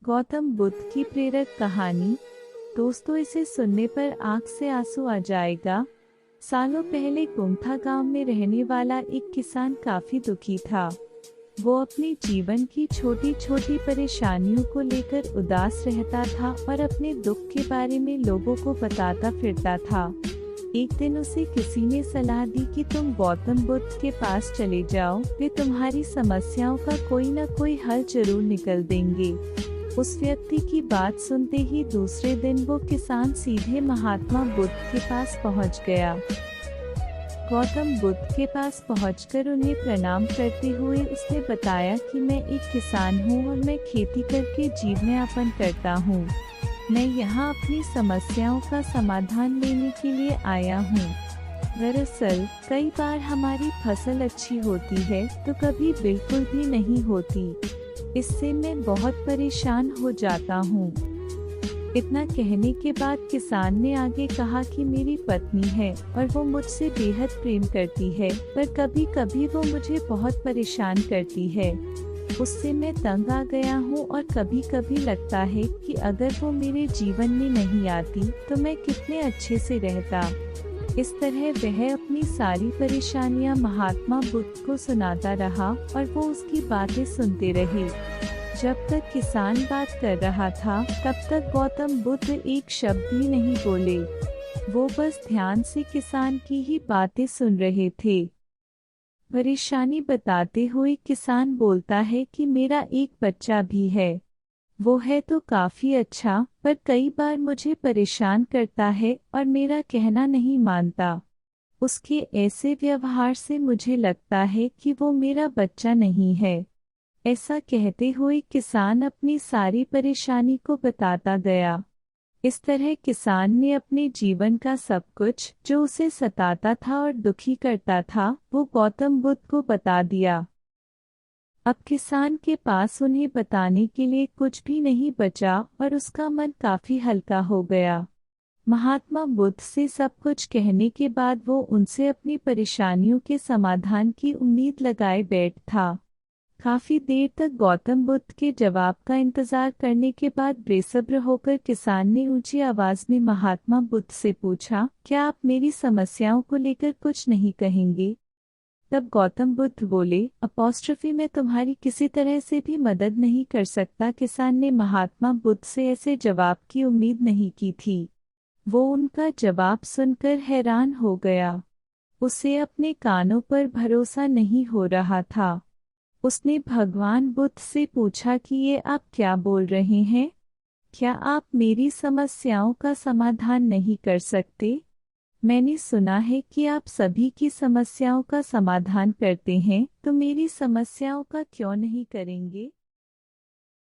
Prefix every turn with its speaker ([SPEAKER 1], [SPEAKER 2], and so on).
[SPEAKER 1] गौतम बुद्ध की प्रेरक कहानी। दोस्तों, इसे सुनने पर आंख से आंसू आ जाएगा। सालों पहले गुमथा गांव में रहने वाला एक किसान काफी दुखी था। वो अपने जीवन की छोटी छोटी परेशानियों को लेकर उदास रहता था और अपने दुख के बारे में लोगों को बताता फिरता था। एक दिन उसे किसी ने सलाह दी कि तुम गौतम बुद्ध के पास चले जाओ, वे तुम्हारी समस्याओं का कोई न कोई हल जरूर निकल देंगे। उस व्यक्ति की बात सुनते ही दूसरे दिन वो किसान सीधे महात्मा बुद्ध के पास पहुंच गया। गौतम बुद्ध के पास पहुंचकर उन्हें प्रणाम करते हुए उसने बताया कि मैं एक किसान हूं और मैं खेती करके जीवन यापन करता हूं। मैं यहाँ अपनी समस्याओं का समाधान लेने के लिए आया हूँ। दरअसल कई बार हमारी फसल अच्छी होती है तो कभी बिल्कुल भी नहीं होती। इससे मैं बहुत परेशान हो जाता हूँ। इतना कहने के बाद किसान ने आगे कहा कि मेरी पत्नी है और वो मुझसे बेहद प्रेम करती है, पर कभी कभी वो मुझे बहुत परेशान करती है। उससे मैं तंग आ गया हूँ और कभी कभी लगता है कि अगर वो मेरे जीवन में नहीं आती तो मैं कितने अच्छे से रहता। इस तरह वह अपनी सारी परेशानियाँ महात्मा बुद्ध को सुनाता रहा और वो उसकी बातें सुनते रहे। जब तक किसान बात कर रहा था तब तक गौतम बुद्ध एक शब्द भी नहीं बोले। वो बस ध्यान से किसान की ही बातें सुन रहे थे। परेशानी बताते हुए किसान बोलता है कि मेरा एक बच्चा भी है। वो है तो काफी अच्छा, पर कई बार मुझे परेशान करता है और मेरा कहना नहीं मानता। उसके ऐसे व्यवहार से मुझे लगता है कि वो मेरा बच्चा नहीं है। ऐसा कहते हुए किसान अपनी सारी परेशानी को बताता गया। इस तरह किसान ने अपने जीवन का सब कुछ जो उसे सताता था और दुखी करता था वो गौतम बुद्ध को बता दिया। अब किसान के पास उन्हें बताने के लिए कुछ भी नहीं बचा और उसका मन काफी हल्का हो गया। महात्मा बुद्ध से सब कुछ कहने के बाद वो उनसे अपनी परेशानियों के समाधान की उम्मीद लगाए बैठ था। काफी देर तक गौतम बुद्ध के जवाब का इंतजार करने के बाद बेसब्र होकर किसान ने ऊंची आवाज में महात्मा बुद्ध से पूछा, क्या आप मेरी समस्याओं को लेकर कुछ नहीं कहेंगे? तब गौतम बुद्ध बोले, अपॉस्ट्रफी मैं तुम्हारी किसी तरह से भी मदद नहीं कर सकता। किसान ने महात्मा बुद्ध से ऐसे जवाब की उम्मीद नहीं की थी। वो उनका जवाब सुनकर हैरान हो गया। उसे अपने कानों पर भरोसा नहीं हो रहा था। उसने भगवान बुद्ध से पूछा कि ये आप क्या बोल रहे हैं? क्या आप मेरी समस्याओं का समाधान नहीं कर सकते? मैंने सुना है कि आप सभी की समस्याओं का समाधान करते हैं, तो मेरी समस्याओं का क्यों नहीं करेंगे?